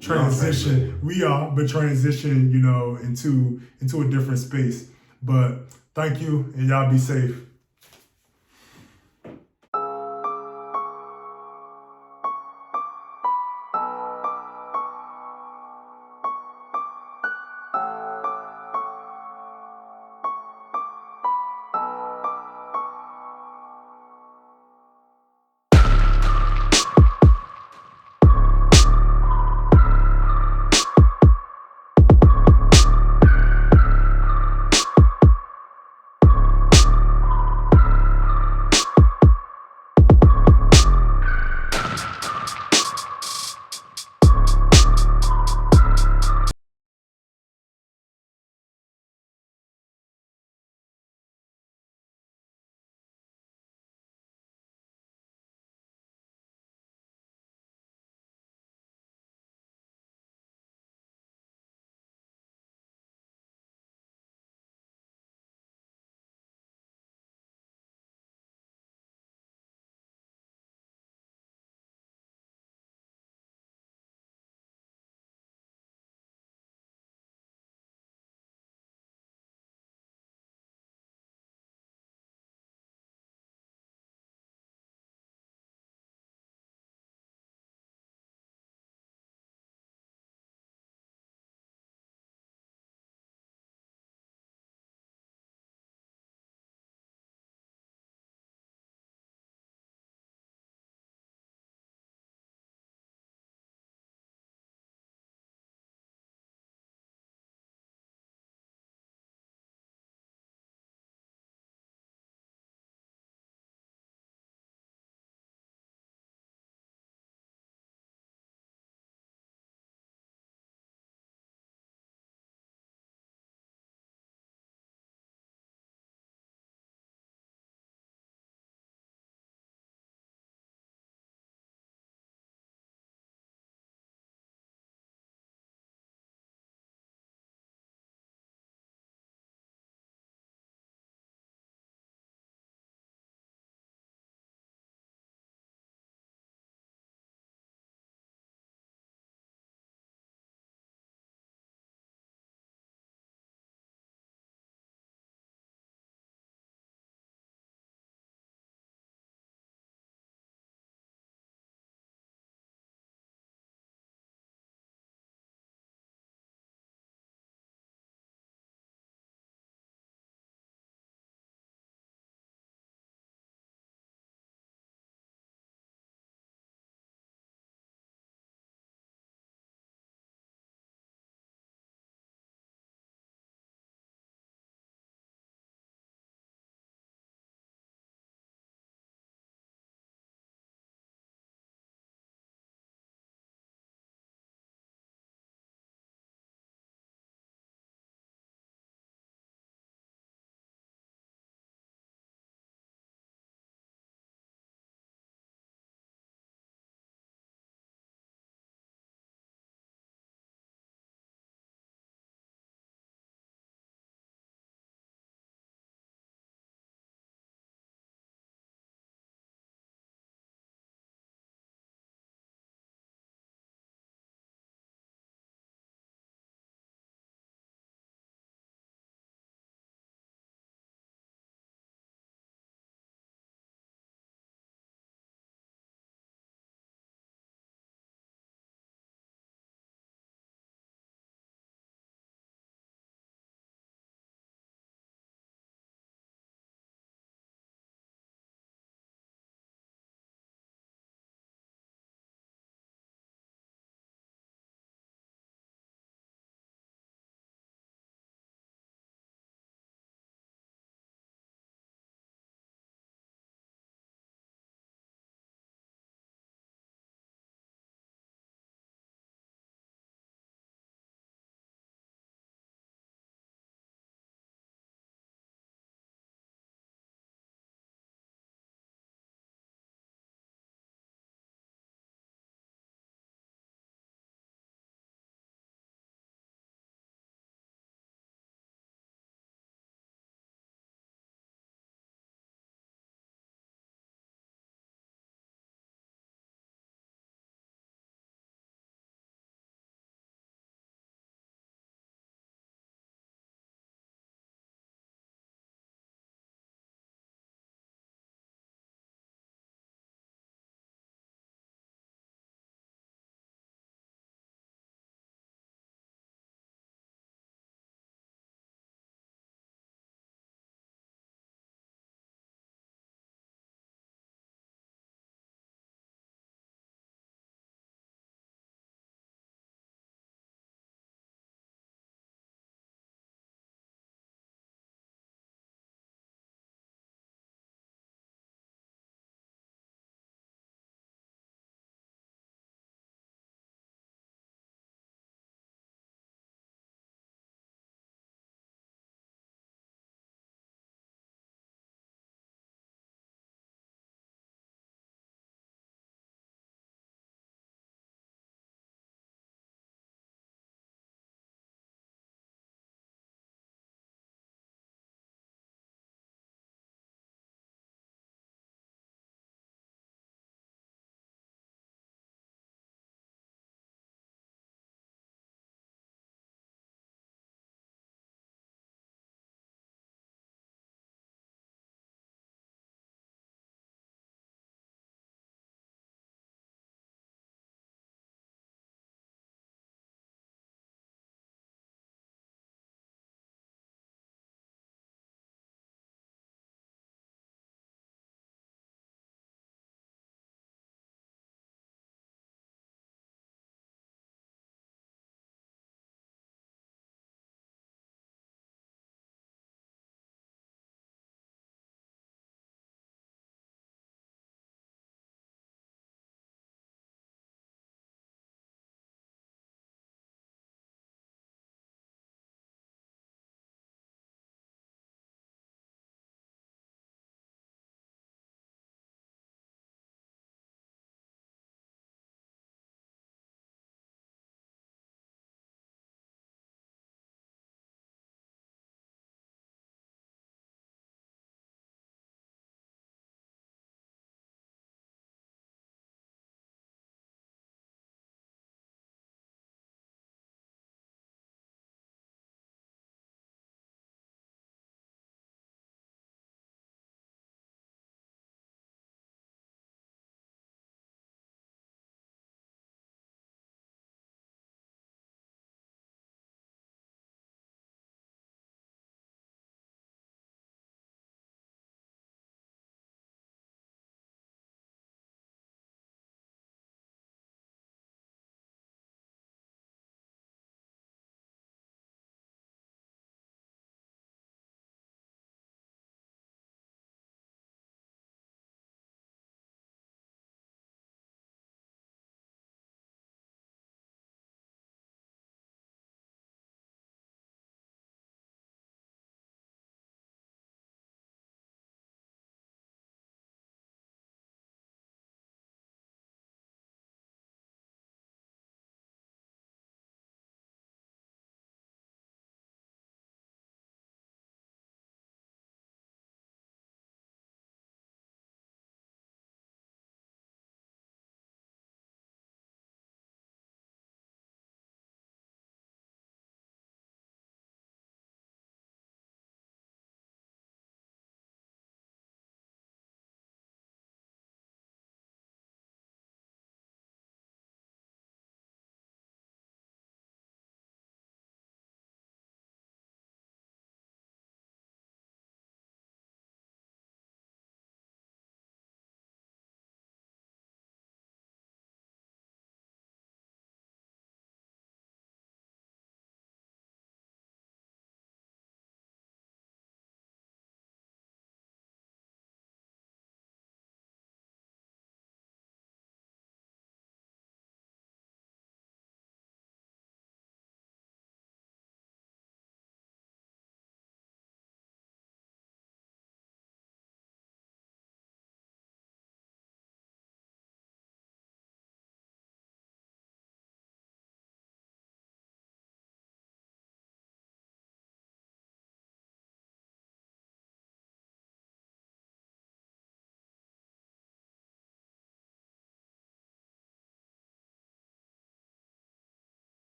Transition. We are, but transition, into a different space. But thank you, and y'all be safe.